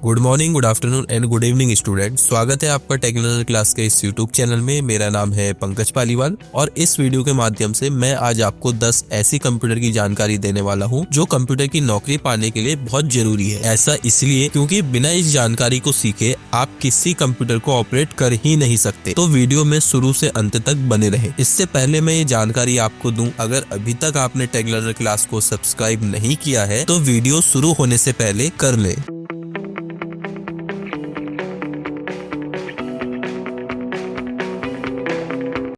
Good morning, good afternoon and good evening student. स्वागत है आपका टेक्निकल क्लास के इस यूट्यूब चैनल में। मेरा नाम है पंकज पालीवाल और इस वीडियो के माध्यम से मैं आज आपको 10 ऐसी कंप्यूटर की जानकारी देने वाला हूं जो कंप्यूटर की नौकरी पाने के लिए बहुत जरूरी है। ऐसा इसलिए क्योंकि बिना इस जानकारी को सीखे आप किसी कंप्यूटर को ऑपरेट कर ही नहीं सकते। तो वीडियो में शुरू से अंत तक बने रहे। इससे पहले मैं ये जानकारी आपको दूं, अगर अभी तक आपने टेक्निकल क्लास को सब्सक्राइब नहीं किया है तो वीडियो शुरू होने से पहले कर ले।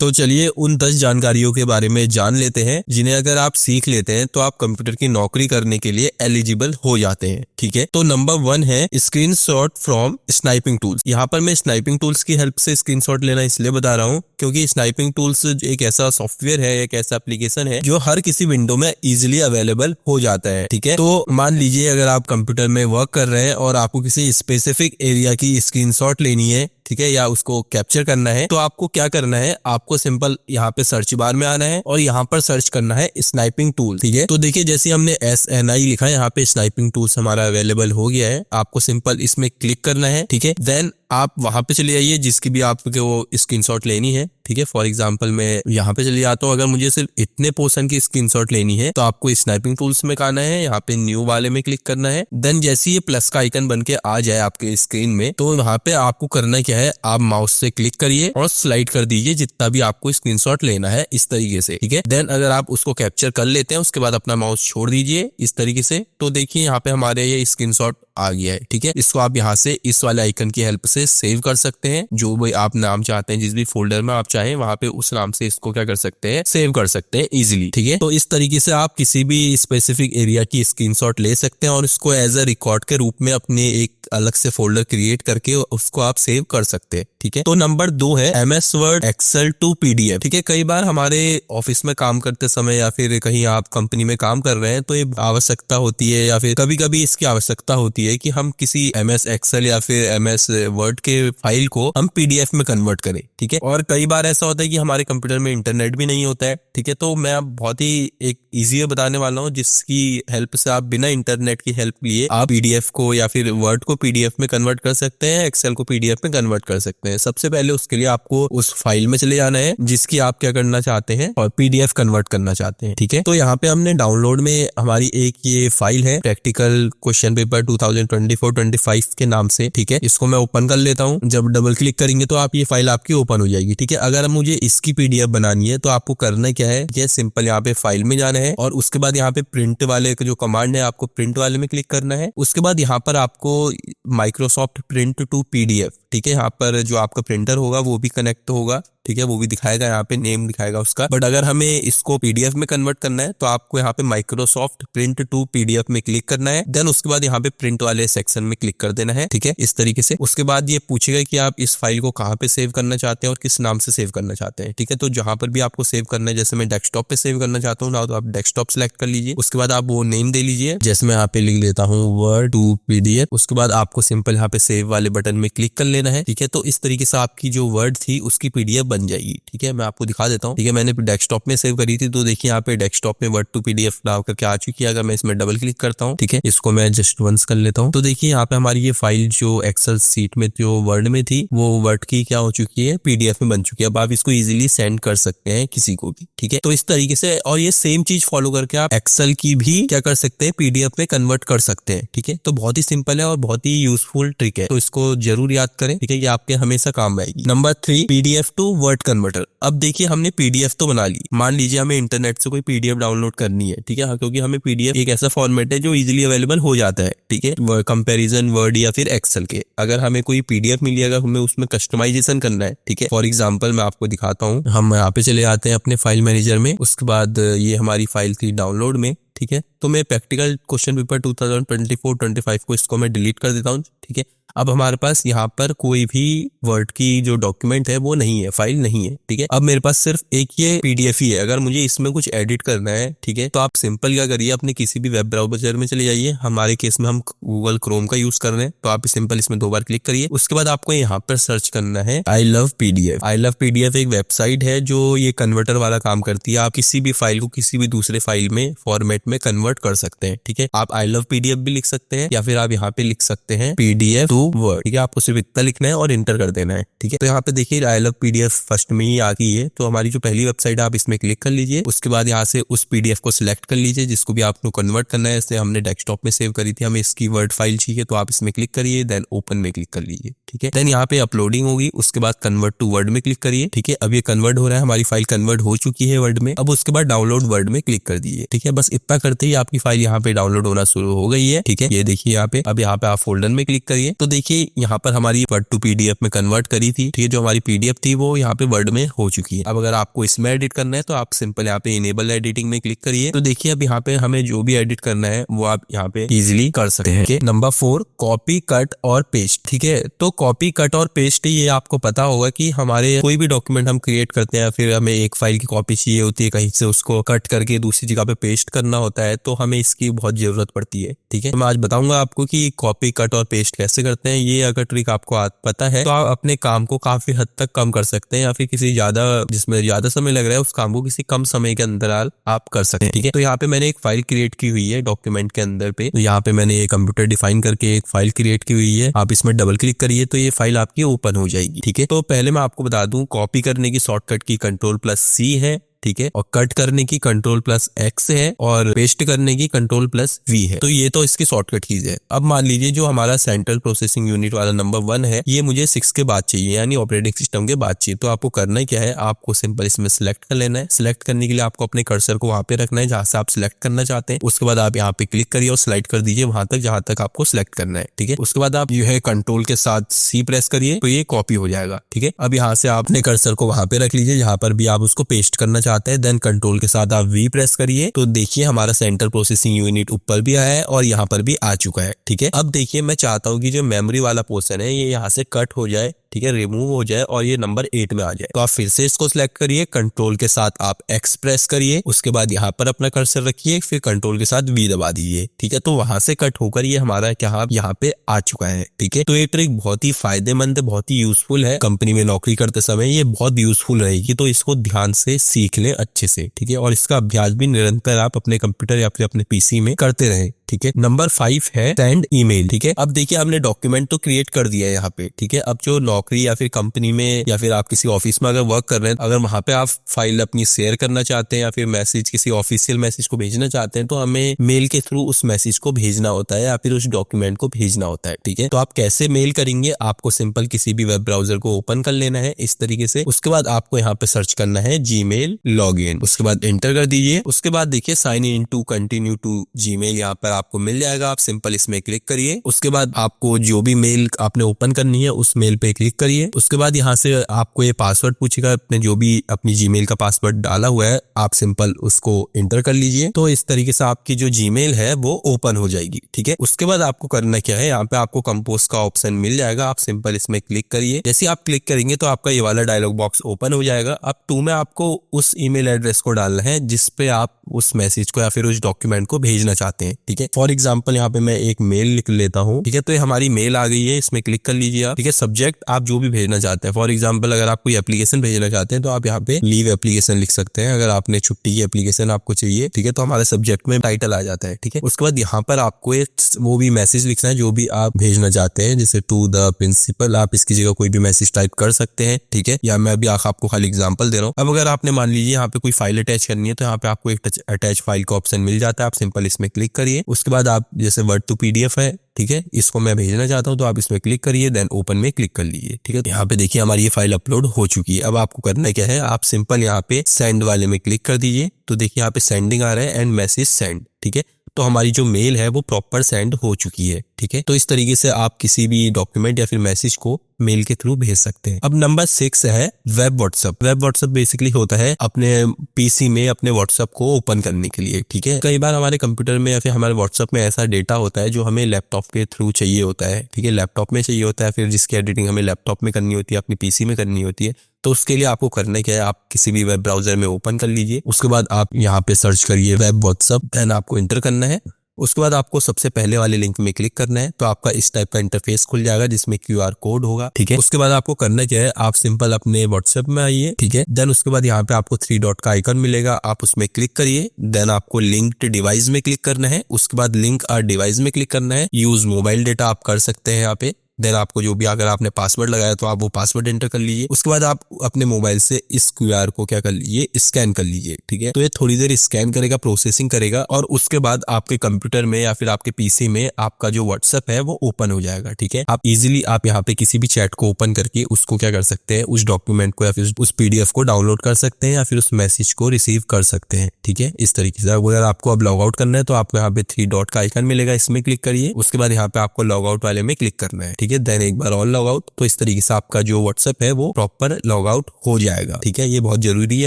तो चलिए उन 10 जानकारियों के बारे में जान लेते हैं जिन्हें अगर आप सीख लेते हैं तो आप कंप्यूटर की नौकरी करने के लिए एलिजिबल हो जाते हैं। ठीक है, तो नंबर 1 है स्क्रीनशॉट फ्रॉम स्नाइपिंग टूल्स। यहाँ पर मैं स्नाइपिंग टूल्स की हेल्प से स्क्रीनशॉट लेना इसलिए बता रहा हूँ क्योंकि स्नाइपिंग टूल्स एक ऐसा सॉफ्टवेयर है, एक ऐसा एप्लीकेशन है जो हर किसी विंडो में इजिली अवेलेबल हो जाता है। ठीक है, तो मान लीजिए अगर आप कंप्यूटर में वर्क कर रहे हैं और आपको किसी स्पेसिफिक एरिया की स्क्रीनशॉट लेनी है, ठीक है, या उसको कैप्चर करना है, तो आपको क्या करना है, आपको सिंपल यहाँ पे सर्च बार में आना है और यहाँ पर सर्च करना है स्नाइपिंग टूल। ठीक है, तो देखिए जैसे हमने SNI लिखा है, यहाँ पे स्नाइपिंग टूल्स हमारा अवेलेबल हो गया है। आपको सिंपल इसमें क्लिक करना है। ठीक है, देन आप वहां पे चले जाइए जिसकी भी आपको वो स्क्रीनशॉट लेनी है। ठीक है, फॉर एग्जांपल मैं यहाँ पे चले जाता हूँ। अगर मुझे सिर्फ इतने पोर्शन की स्क्रीनशॉट लेनी है तो आपको स्नाइपिंग टूल्स में आना है, यहाँ पे न्यू वाले में क्लिक करना है। देन जैसे ये प्लस का आइकन बन के आ जाए आपके स्क्रीन में, तो वहां पे आपको करना क्या है, आप माउस से क्लिक करिए और स्लाइड कर दीजिए जितना भी आपको स्क्रीनशॉट लेना है इस तरीके से। ठीक है, देन अगर आप उसको कैप्चर कर लेते हैं उसके बाद अपना माउस छोड़ दीजिए इस तरीके से, तो देखिए यहाँ पे हमारे ये स्क्रीनशॉट आ गया है। ठीक है, इसको आप यहाँ से इस वाले आइकन की हेल्प से सेव कर सकते हैं। जो भी आप नाम चाहते हैं, जिस भी फोल्डर में आप चाहें वहां पे उस नाम से इसको क्या कर सकते हैं, सेव कर सकते हैं इजीली। ठीक है, तो इस तरीके से आप किसी भी स्पेसिफिक एरिया की स्क्रीनशॉट ले सकते हैं और इसको एज अ रिकॉर्ड के रूप में अपने एक अलग से फोल्डर क्रिएट करके उसको आप सेव कर सकते हैं। ठीक है, तो नंबर 2 है MS word excel to PDF। ठीक है, कई बार हमारे ऑफिस में काम करते समय या फिर कहीं आप कंपनी में काम कर रहे हैं तो ये आवश्यकता होती है या फिर कभी कभी इसकी आवश्यकता होती है कि हम किसी MS एक्सेल या फिर MS वर्ड के फाइल को हम PDF में कन्वर्ट करें। ठीक है, और कई बार ऐसा होता है कि हमारे कंप्यूटर में इंटरनेट भी नहीं होता है। ठीक है, तो मैं अब बहुत ही एक इजी बताने वाला हूँ जिसकी हेल्प से आप बिना इंटरनेट की हेल्प लिए आप PDF को या फिर वर्ड को PDF में कन्वर्ट कर सकते हैं, एक्सेल को PDF में कन्वर्ट कर सकते हैं। सबसे पहले उसके लिए आपको उस फाइल में चले जाना है जिसकी आप क्या करना चाहते हैं और PDF कन्वर्ट करना चाहते हैं। ठीक है, तो यहाँ पे हमने डाउनलोड में हमारी एक ये फाइल है प्रैक्टिकल क्वेश्चन पेपर 2024-25 के नाम से। ठीक है, इसको मैं ओपन कर लेता हूँ। जब डबल क्लिक करेंगे तो आप ये फाइल आपकी ओपन हो जाएगी। ठीक है, अगर मुझे इसकी PDF बनानी है तो आपको करना क्या है, ये सिंपल यहाँ पे फाइल में जाना है और उसके बाद यहाँ पे प्रिंट वाले जो कमांड है आपको प्रिंट वाले में क्लिक करना है। उसके बाद यहाँ पर आपको माइक्रोसॉफ्ट प्रिंट टू PDF, ठीक है, यहाँ पर जो आपका प्रिंटर होगा वो भी कनेक्ट होगा। ठीक है, वो भी दिखाएगा, यहाँ पे नेम दिखाएगा उसका। बट अगर हमें इसको PDF में कन्वर्ट करना है तो आपको यहाँ पे माइक्रोसॉफ्ट प्रिंट टू PDF में क्लिक करना है। देन उसके बाद यहाँ पे प्रिंट वाले सेक्शन में क्लिक कर देना है। ठीक है, इस तरीके से। उसके बाद ये पूछेगा कि आप इस फाइल को कहाँ पे सेव करना चाहते हैं और किस नाम से सेव करना चाहते हैं। ठीक है, तो जहां पर भी आपको सेव करना है, जैसे मैं डेस्कटॉप पे सेव करना चाहता हूँ ना, तो आप डेस्कटॉप सेलेक्ट कर लीजिए। उसके बाद आप वो नेम दे लीजिए, जैसे मैं यहाँ पे लिख लेता हूँ वर्ड टू PDF। उसके बाद आपको सिंपल यहाँ पे सेव वाले बटन में क्लिक कर लेना है। ठीक है, तो इस तरीके से आपकी जो वर्ड थी उसकी PDF बन जाएगी। ठीक है, मैं आपको दिखा देता हूँ। ठीक है, मैंने डेस्कटॉप में सेव करी थी तो देखिए यहाँ पे डेस्कटॉप में वर्ड टू PDF डाल करके आ चुकी है। अगर मैं इसमें डबल क्लिक करता हूँ, ठीक है, इसको मैं जस्ट वंस कर लेता हूँ, तो देखिए यहाँ पे हमारी ये फाइल जो एक्सेल सीट में जो वर्ड में थी वो वर्ड की क्या हो चुकी है, PDF में बन चुकी है। अब आप इसको इजीली सेंड कर सकते हैं किसी को भी। ठीक है, तो इस तरीके से, और ये सेम चीज फॉलो करके आप एक्सेल की भी क्या कर सकते हैं, PDF में कन्वर्ट कर सकते हैं। ठीक है, तो बहुत ही सिंपल है और बहुत ही यूजफुल ट्रिक है, तो इसको जरूर याद करें। ठीक है, ये आपके हमेशा काम आएगी। Number 3 PDF to word converter. अब देखिए हमने PDF तो बना ली, मान लीजिए हमें इंटरनेट से कोई PDF डाउनलोड करनी है। ठीक है, क्योंकि हमें PDF एक ऐसा फॉर्मेट है जो इजीली अवेलेबल हो जाता है। ठीक है, कंपैरिजन वर्ड या फिर एक्सेल के। अगर हमें कोई PDF मिली, अगर हमें उसमें कस्टमाइजेशन करना है, ठीक है, फॉर एग्जांपल मैं आपको दिखाता हूँ। हम यहाँ पे चले आते हैं अपने फाइल मैनेजर में। उसके बाद ये हमारी फाइल थी डाउनलोड में। ठीक है, तो मैं प्रैक्टिकल क्वेश्चन पेपर 2024-25 को इसको मैं डिलीट कर देता हूँ। ठीक है, अब हमारे पास यहाँ पर कोई भी वर्ड की जो डॉक्यूमेंट है वो नहीं है, फाइल नहीं है। ठीक है, अब मेरे पास सिर्फ एक ये PDF ही है। अगर मुझे इसमें कुछ एडिट करना है, ठीक है, तो आप सिंपल क्या करिए, अपने किसी भी वेब ब्राउजर में चले जाइए। हमारे केस में हम गूगल क्रोम का यूज कर रहे हैं, तो आप सिंपल इसमें 2 बार क्लिक करिए। उसके बाद आपको यहाँ पर सर्च करना है I love PDF। I love PDF एक वेबसाइट है जो ये कन्वर्टर वाला काम करती है। आप किसी भी फाइल को किसी भी दूसरे फाइल में फॉर्मेट में कन्वर्ट कर सकते हैं। ठीक है, आप आई लव PDF भी लिख सकते हैं या फिर आप यहाँ पे लिख सकते हैं PDF PDF टू वर्ड, ठीक है। आपको सिर्फ इतना लिखना है और इंटर कर देना है, ठीक है। तो यहाँ पे देखिए आई लव PDF फर्स्ट में ही आ गई है। तो हमारी जो पहली वेबसाइट है आप इसमें क्लिक कर लीजिए। उसके बाद यहाँ से उस PDF को सिलेक्ट कर लीजिए जिसको भी आपको कन्वर्ट करना है। इसलिए हमने डेस्कटॉप में सेव करी थी, हमें इसकी वर्ड फाइल चाहिए, तो आप इसमें क्लिक करिए, देन ओपन में क्लिक कर लीजिए, ठीक है। देन यहाँ पे अपलोडिंग होगी, उसके बाद कन्वर्ट टू वर्ड में क्लिक करिए, ठीक है। अब ये कन्वर्ट हो रहा है, हमारी फाइल कन्वर्ट हो चुकी है वर्ड में। अब उसके बाद डाउनलोड वर्ड में क्लिक कर दीजिए, ठीक है। बस इतना करते ही आपकी फाइल यहाँ पे डाउनलोड होना शुरू हो गई है, ठीक है। ये देखिए यहाँ पे। अब यहाँ पे आप फोल्डर में क्लिक करिए, तो देखिए यहाँ पर हमारी वर्ड टू PDF में कन्वर्ट करी थी, ठीक है। जो हमारी PDF थी वो यहाँ पे वर्ड में हो चुकी है। अब अगर आपको इसमें एडिट करना है तो आप सिंपल यहाँ पे इनेबल एडिटिंग में क्लिक करिए। तो देखिए अब यहाँ पे हमें जो भी एडिट करना है वो आप यहाँ पे इजिली कर सकते हैं। नंबर 4, कॉपी कट और पेस्ट, ठीक है। तो कॉपी कट और पेस्ट, ये आपको पता होगा कि हमारे कोई भी डॉक्यूमेंट हम क्रिएट करते हैं, फिर हमें एक फाइल की कॉपी चाहिए होती है, कहीं से उसको कट करके दूसरी जगह पे पेस्ट करना होता है, तो हमें इसकी बहुत जरूरत पड़ती है, ठीक है। तो मैं आज बताऊंगा आपको कि कॉपी कट और पेस्ट कैसे करते हैं। ये अगर ट्रिक आपको पता है तो आप अपने काम को काफी हद तक कम कर सकते हैं, या फिर किसी जिसमें ज्यादा समय लग रहा है उस काम को किसी कम समय के अंदर आप कर सकते हैं, ठीक है। तो यहाँ पे मैंने एक फाइल क्रिएट की हुई है डॉक्यूमेंट के अंदर पे। तो यहाँ पे मैंने ये कंप्यूटर डिफाइन करके एक फाइल क्रिएट की हुई है। आप इसमें डबल क्लिक करिए तो ये फाइल आपकी ओपन हो जाएगी, ठीक है। तो पहले मैं आपको बता दूं, कॉपी करने की शॉर्टकट की Ctrl+C है, ठीक है। और कट करने की Ctrl+X है, और पेस्ट करने की Ctrl+V है। तो ये तो इसकी शॉर्टकट कीज है। अब मान लीजिए जो हमारा सेंट्रल प्रोसेसिंग यूनिट वाला नंबर 1 है, ये मुझे 6 के बाद चाहिए, यानी ऑपरेटिंग सिस्टम के बाद चाहिए। तो आपको करना क्या है, आपको सिंपल इसमें सिलेक्ट कर लेना है। सिलेक्ट करने के लिए आपको अपने कर्सर को वहां पे रखना है जहां से आप सिलेक्ट करना चाहते हैं। उसके बाद आप यहाँ पे क्लिक करिए और स्लाइड कर दीजिए वहां तक जहां तक आपको सिलेक्ट करना है, ठीक है। उसके बाद आप जो है कंट्रोल के साथ C प्रेस करिए तो ये कॉपी हो जाएगा, ठीक है। अब यहाँ से आपने कर्सर को वहां पे रख लीजिए जहां पर भी आप उसको पेस्ट करना चाहते हैं। देन कंट्रोल के साथ आप V प्रेस करिए तो देखिए हमारा सेंट्रल प्रोसेसिंग यूनिट ऊपर भी आया है और यहाँ पर भी आ चुका है, ठीक है। अब देखिए मैं चाहता हूँ कि जो मेमोरी वाला पोर्शन है ये यहाँ से कट हो जाए, ठीक है, रिमूव हो जाए और ये नंबर 8 में आ जाए। तो आप फिर से इसको सिलेक्ट करिए, कंट्रोल के साथ आप X प्रेस करिए, उसके बाद यहाँ पर अपना कर्सर रखिए, फिर कंट्रोल के साथ V दबा दीजिए, ठीक है। तो वहां से कट होकर ये हमारा क्या यहाँ पे आ चुका है, ठीक है। तो ये ट्रिक बहुत ही फायदेमंद है, बहुत ही यूजफुल है। कंपनी में नौकरी करते समय ये बहुत यूजफुल रहेगी, तो इसको ध्यान से सीख लें अच्छे से, ठीक है। और इसका अभ्यास भी निरंतर आप अपने कंप्यूटर या फिर अपने PC में करते रहें, ठीक है। नंबर 5 है सेंड ईमेल, ठीक है। अब देखिए आपने डॉक्यूमेंट तो क्रिएट कर दिया है यहाँ पे, ठीक है। अब जो नौकरी या फिर कंपनी में या फिर आप किसी ऑफिस में अगर वर्क कर रहे हैं, अगर वहां पे आप फाइल अपनी शेयर करना चाहते हैं या फिर मैसेज किसी ऑफिशियल मैसेज को भेजना चाहते हैं, तो हमें मेल के थ्रू उस मैसेज को भेजना होता है या फिर उस डॉक्यूमेंट को भेजना होता है, ठीक है। तो आप कैसे मेल करेंगे, आपको सिंपल किसी भी वेब ब्राउजर को ओपन कर लेना है इस तरीके से। उसके बाद आपको यहाँ पे सर्च करना है Gmail लॉगिन, उसके बाद एंटर कर दीजिए। उसके बाद देखिए sign in to continue to Gmail यहाँ पर आपको मिल जाएगा, आप सिंपल इसमें क्लिक करिए। उसके बाद आपको जो भी मेल आपने ओपन करनी है उस मेल पे क्लिक करिए। उसके बाद यहाँ से आपको ये पासवर्ड पूछेगा, आपने जो भी अपनी Gmail का पासवर्ड डाला हुआ है आप सिंपल उसको एंटर कर लीजिए। तो इस तरीके से आपकी जो Gmail है वो ओपन हो जाएगी, ठीक है। उसके बाद आपको करना क्या है, यहाँ पे आपको कंपोज का ऑप्शन मिल जाएगा, आप सिंपल इसमें क्लिक करिए। जैसे आप क्लिक करेंगे तो आपका ये वाला डायलॉग बॉक्स ओपन हो जाएगा। अब 2 में आपको उस ईमेल एड्रेस को डालना है जिसपे आप उस मैसेज को या फिर उस डॉक्यूमेंट को भेजना चाहते हैं, ठीक है। फॉर एग्जांपल यहाँ पे मैं एक मेल लिख लेता हूँ, ठीक है। तो ये हमारी मेल आ गई है, इसमें क्लिक कर लीजिए आप, ठीक है। सब्जेक्ट आप जो भी भेजना चाहते हैं, फॉर एग्जांपल अगर आप कोई एप्लीकेशन भेजना चाहते हैं तो आप यहाँ पे लीव एप्लीकेशन लिख सकते हैं। अगर आपने छुट्टी की एप्लीकेशन आपको चाहिए, ठीक है, तो हमारे सब्जेक्ट में टाइटल आ जाता है, ठीक है। उसके बाद यहाँ पर आपको वो भी मैसेज लिखना है जो भी आप भेजना चाहते हैं, जैसे टू द प्रिंसिपल, आप इसकी जगह कोई भी मैसेज टाइप कर सकते हैं, ठीक है। या मैं अभी आपको खाली एग्जांपल दे रहा हूँ। अब अगर आपने मान लीजिए यहाँ पे कोई फाइल अटैच करनी है तो यहाँ पे आपको एक अटैच फाइल का ऑप्शन मिल जाता है, आप सिंपल इसमें क्लिक करिए। उसके बाद आप जैसे वर्ड टू PDF है, ठीक है, इसको मैं भेजना चाहता हूं तो आप इसमें क्लिक करिए, देन ओपन में क्लिक कर लीजिए, ठीक है। यहाँ पे देखिए हमारी ये फाइल अपलोड हो चुकी है। अब आपको करना क्या है, आप सिंपल यहाँ पे सेंड वाले में क्लिक कर दीजिए। तो देखिए यहाँ पे सेंडिंग आ रहा है एंड मैसेज सेंड, ठीक है। तो हमारी जो मेल है वो प्रॉपर सेंड हो चुकी है, ठीक है। तो इस तरीके से आप किसी भी डॉक्यूमेंट या फिर मैसेज को मेल के थ्रू भेज सकते हैं। अब नंबर 6 है web WhatsApp. Web WhatsApp basically होता है अपने PC में अपने व्हाट्सएप को ओपन करने के लिए, ठीक है। कई बार हमारे कंप्यूटर में या फिर हमारे व्हाट्सएप में ऐसा डेटा होता है जो हमें लैपटॉप के थ्रू चाहिए होता है, ठीक है। लैपटॉप में चाहिए होता है, फिर जिसकी एडिटिंग हमें लैपटॉप में करनी होती है, अपनी PC में करनी होती है। तो उसके लिए आपको करना क्या है, आप किसी भी वेब ब्राउजर में ओपन कर लीजिए। उसके बाद आप यहाँ पे सर्च करिए वेब व्हाट्सएप, देन आपको इंटर करना है। उसके बाद आपको सबसे पहले वाले लिंक में क्लिक करना है, तो आपका इस टाइप का इंटरफेस खुल जाएगा जिसमें QR कोड होगा, ठीक है। उसके बाद आपको करना क्या है, आप सिंपल अपने व्हाट्सएप में आइए, ठीक है। देन उसके बाद यहाँ पे आपको 3 डॉट का आइकन मिलेगा, आप उसमें क्लिक करिए। देन आपको लिंक्ड डिवाइस में क्लिक करना है, उसके बाद लिंक अ डिवाइस में क्लिक करना है। यूज मोबाइल डेटा आप कर सकते हैं यहाँ पे। देन आपको जो भी, अगर आपने पासवर्ड लगाया तो आप वो पासवर्ड एंटर कर लीजिए। उसके बाद आप अपने मोबाइल से इस QR को क्या कर लीजिए, स्कैन कर लीजिए, ठीक है। तो ये थोड़ी देर स्कैन करेगा, प्रोसेसिंग करेगा, और उसके बाद आपके कंप्यूटर में या फिर आपके PC में आपका जो व्हाट्सएप है वो ओपन हो जाएगा, ठीक है। आप इजीली आप यहाँ पे किसी भी चैट को ओपन करके उसको क्या कर सकते हैं, उस डॉक्यूमेंट को या फिर उस PDF को डाउनलोड कर सकते हैं या फिर उस मैसेज को रिसीव कर सकते हैं, ठीक है। इस तरीके से अगर आपको अब लॉग आउट करना है तो आपको यहाँ पे 3 डॉट का आइकन मिलेगा, इसमें क्लिक करिए। उसके बाद यहाँ पे आपको लॉग आउट वाले में क्लिक करना है, ठीक है। देन एक बार लॉग आउट, तो इस तरीके से आपका जो व्हाट्सएप है वो प्रॉपर लॉग आउट हो जाएगा, ठीक है। ये बहुत जरूरी है,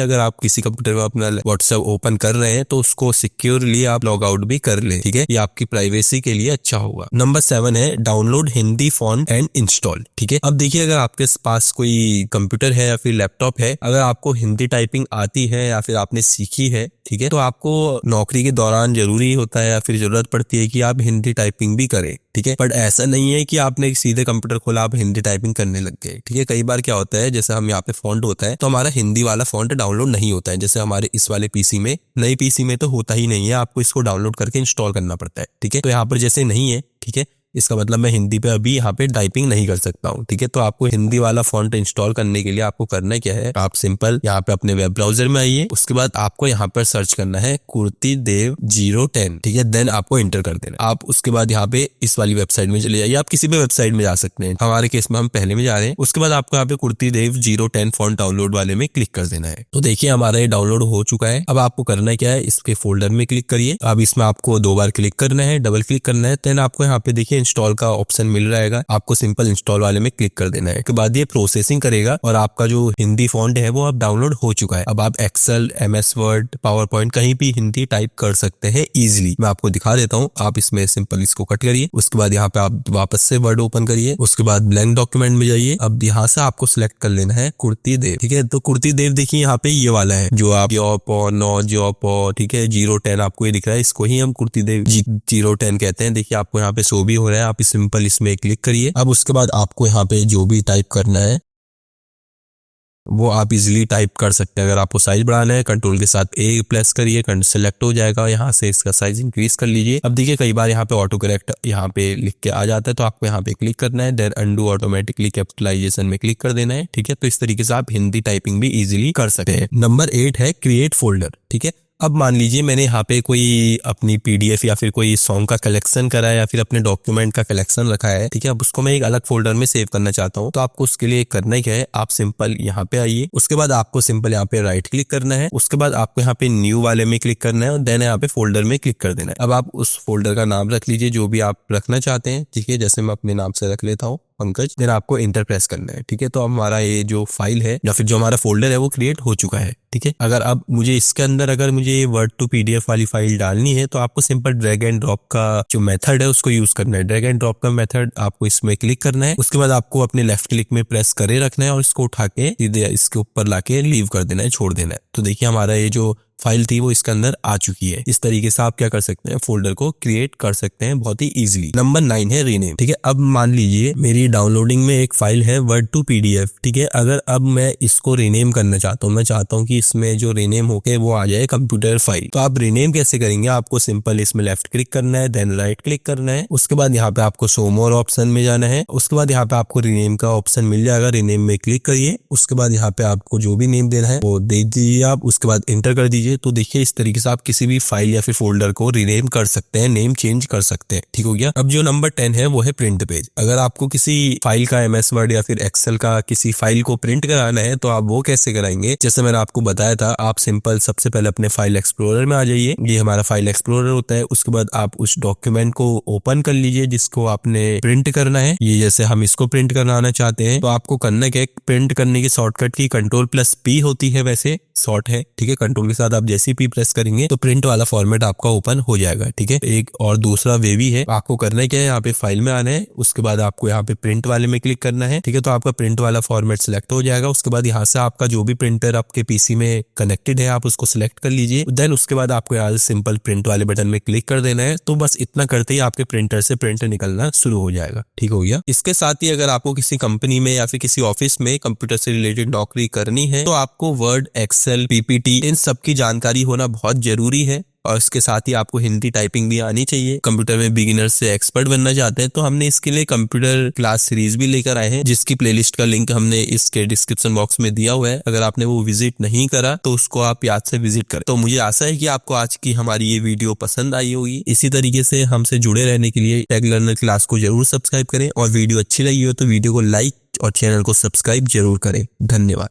अगर आप किसी कंप्यूटर में अपना व्हाट्सएप ओपन कर रहे हैं तो उसको सिक्योरली आप लॉग आउट भी कर लें, ठीक है। ये आपकी प्राइवेसी के लिए अच्छा होगा। नंबर 7 है download Hindi font and install, ठीक है। अब देखिए, अगर आपके पास कोई कंप्यूटर है या फिर लैपटॉप है, अगर आपको हिंदी टाइपिंग आती है या फिर आपने सीखी है, ठीक है, तो आपको नौकरी के दौरान जरूरी होता है या फिर जरूरत पड़ती है कि आप हिंदी टाइपिंग भी करें, ठीक है। बट ऐसा नहीं है कि आपने सीधे कंप्यूटर खोला आप हिंदी टाइपिंग करने लग गए, ठीक है। कई बार क्या होता है, जैसे हम यहाँ पे फॉन्ट होता है तो हमारा हिंदी वाला फॉन्ट डाउनलोड नहीं होता है, जैसे हमारे इस वाले PC में, नई PC में तो होता ही नहीं है, आपको इसको डाउनलोड करके इंस्टॉल करना पड़ता है, ठीक है। तो यहाँ पर जैसे नहीं है, ठीक है, इसका मतलब मैं हिंदी पे अभी यहाँ पे टाइपिंग नहीं कर सकता हूँ, ठीक है। तो आपको हिंदी वाला फॉन्ट इंस्टॉल करने के लिए आपको करना क्या है, आप सिंपल यहाँ पे अपने वेब ब्राउजर में आइए। उसके बाद आपको यहाँ पर सर्च करना है कुर्तीदेव 010, ठीक है। देन आपको एंटर कर देना। आप उसके बाद यहाँ पे इस वाली वेबसाइट में चले जाइए, आप किसी भी वेबसाइट में जा सकते हैं, हमारे केस में हम पहले में जा रहे हैं। उसके बाद आपको यहाँ पे कुर्तीदेव 010 फॉन्ट डाउनलोड वाले में क्लिक कर देना है। तो देखिए हमारा ये डाउनलोड हो चुका है। अब आपको करना क्या है, इसके फोल्डर में क्लिक करिए। अब इसमें आपको 2 बार क्लिक करना है, डबल क्लिक करना है। देन आपको यहाँ पे देखिए इंस्टॉल का ऑप्शन मिल रहेगा, आपको सिंपल इंस्टॉल वाले में क्लिक कर देना है। उसके बाद ये प्रोसेसिंग करेगा और आपका जो हिंदी फॉन्ट है वो अब डाउनलोड हो चुका है। अब आप excel, MS word, PowerPoint कहीं भी हिंदी टाइप कर सकते हैं इजीली। मैं आपको दिखा देता हूँ। आप इसमें सिंपल इसको कट करिए, उसके बाद यहाँ पे आप वापस से वर्ड ओपन करिए, उसके बाद ब्लैंक डॉक्यूमेंट में जाइए। अब यहाँ से आपको सिलेक्ट कर लेना है कुर्तीदेव, ठीक है। तो कुर्तीदेव देखिए यहाँ पे ये वाला है जो आप जॉब, ठीक है, 010 आपको ये दिख रहा है, इसको ही हम कुर्तीदेव 010 कहते हैं। देखिए आपको यहाँ पे शो भी हो रहा है, आप सिंपल इसमें क्लिक करिए। अब उसके बाद आपको यहाँ पे जो भी टाइप करना है वो आप इजीली टाइप कर सकते हैं। अगर आपको साइज बढ़ाना है, कंट्रोल के साथ A प्रेस करिए, सेलेक्ट हो जाएगा, यहाँ से इसका साइज इंक्रीज कर लीजिए। अब देखिए कई बार यहाँ पे ऑटो करेक्ट यहाँ पे लिख के आ जाता है, तो आपको यहाँ पे क्लिक करना है। देन अंडू ऑटोमेटिकली कैपिटलाइजेशन में क्लिक कर देना है, ठीक है। तो इस तरीके से आप हिंदी टाइपिंग भी इजीली कर सकते हैं। नंबर 8 है क्रिएट फोल्डर, ठीक है। अब मान लीजिए मैंने यहाँ पे कोई अपनी PDF या फिर कोई सॉन्ग का कलेक्शन करा है या फिर अपने डॉक्यूमेंट का कलेक्शन रखा है, ठीक है। अब उसको मैं एक अलग फोल्डर में सेव करना चाहता हूँ, तो आपको उसके लिए करना क्या है, आप सिंपल यहाँ पे आइए। उसके बाद आपको सिंपल यहाँ पे राइट क्लिक करना है। उसके बाद आपको यहाँ पे न्यू वाले में क्लिक करना है और देन यहाँ पे फोल्डर में क्लिक कर देना है। अब आप उस फोल्डर का नाम रख लीजिए जो भी आप रखना चाहते हैं, ठीक है। जैसे मैं अपने नाम से रख लेता हूँ पंकज। देन आपको इंटर प्रेस करना है, ठीक है। तो हमारा ये जो फाइल है या फिर जो हमारा फोल्डर है वो क्रिएट हो चुका है, ठीक है। अगर अब मुझे इसके अंदर अगर मुझे वर्ड टू PDF वाली फाइल डालनी है तो आपको सिंपल ड्रैग एंड ड्रॉप का जो मेथड है उसको यूज करना है। ड्रैग एंड ड्रॉप का मेथड आपको इसमें क्लिक करना है। उसके बाद आपको अपने लेफ्ट क्लिक में प्रेस करे रखना है और इसको उठा के सीधे इसके ऊपर लाके लीव कर देना है, छोड़ देना है। तो देखिए हमारा ये जो फाइल थी वो इसके अंदर आ चुकी है। इस तरीके से आप क्या कर सकते हैं, फोल्डर को क्रिएट कर सकते हैं बहुत ही इजीली। नंबर 9 है रीनेम, ठीक है। अब मान लीजिए मेरी डाउनलोडिंग में एक फाइल है वर्ड टू PDF, ठीक है। अगर अब मैं इसको रीनेम करना चाहता हूँ, मैं चाहता हूँ कि इसमें जो रीनेम होके वो आ जाए कंप्यूटर फाइल, तो आप रीनेम कैसे करेंगे, आपको सिंपल इसमें लेफ्ट क्लिक करना है, देन राइट क्लिक करना है। उसके बाद यहाँ पे आपको शो मोर ऑप्शन में जाना है। उसके बाद यहाँ पे आपको रीनेम का ऑप्शन मिल जाएगा, रीनेम में क्लिक करिए। उसके बाद यहाँ पे आपको जो भी नेम देना है वो दे दीजिए आप, उसके बाद एंटर कर दीजिए। तो देखिए इस तरीके से आप किसी भी फाइल या फिर फोल्डर को रीनेम कर सकते हैं, नेम चेंज कर सकते हैं, ठीक हो गया। अब जो नंबर 10 है वो है प्रिंट पेज। अगर आपको किसी फाइल का MS वर्ड या फिर एक्सेल का किसी फाइल को प्रिंट कराना है तो आप वो कैसे कराएंगे, जैसे मैंने आपको बताया था, आप सिंपल सबसे पहले अपने फाइल एक्सप्लोरर में आ जाइए। ये हमारा फाइल एक्सप्लोरर होता है। उसके बाद आप उस डॉक्यूमेंट को ओपन कर लीजिए जिसको आपने प्रिंट करना है। ये जैसे हम इसको प्रिंट कराना चाहते हैं तो आपको करना क्या है, प्रिंट करने की शॉर्टकट की Ctrl+P होती है, वैसे शॉर्ट है, ठीक है। कंट्रोल के साथ बाद आप जैसे ही प्रेस करेंगे तो प्रिंट वाला फॉर्मेट आपका ओपन हो जाएगा। ठीक है, एक और दूसरा वे भी है। आपको करना क्या है, यहाँ पे फाइल में आना है, उसके बाद आपको यहाँ पे प्रिंट वाले में क्लिक करना है। ठीक है, तो आपका प्रिंट वाला फॉर्मेट सिलेक्ट हो जाएगा। उसके बाद यहाँ से आपका जो भी प्रिंटर आपके पीसी में कनेक्टेड है आप उसको सिलेक्ट कर लीजिए। देन उसके बाद आपको यहाँ से सिंपल प्रिंट वाले बटन में क्लिक कर देना है। तो बस इतना करते ही आपके प्रिंटर से प्रिंट निकलना शुरू हो जाएगा। ठीक हो गया। इसके साथ ही अगर आपको किसी कंपनी में या फिर किसी ऑफिस में कंप्यूटर से रिलेटेड नौकरी करनी है तो आपको वर्ड, एक्सेल, पीपीटी इन सब की जानकारी होना बहुत जरूरी है। और इसके साथ ही आपको हिंदी टाइपिंग भी आनी चाहिए। कंप्यूटर में बिगिनर से एक्सपर्ट बनना चाहते हैं तो हमने इसके लिए कंप्यूटर क्लास सीरीज भी लेकर आए हैं, जिसकी प्लेलिस्ट का लिंक हमने इसके डिस्क्रिप्शन बॉक्स में दिया हुआ है। अगर आपने वो विजिट नहीं करा तो उसको आप याद से विजिट करें। तो मुझे आशा है कि आपको आज की हमारी ये वीडियो पसंद आई होगी। इसी तरीके से हमसे जुड़े रहने के लिए टेक लर्नर क्लास को जरूर सब्सक्राइब करें और वीडियो अच्छी लगी हो तो वीडियो को लाइक और चैनल को सब्सक्राइब जरूर करें। धन्यवाद।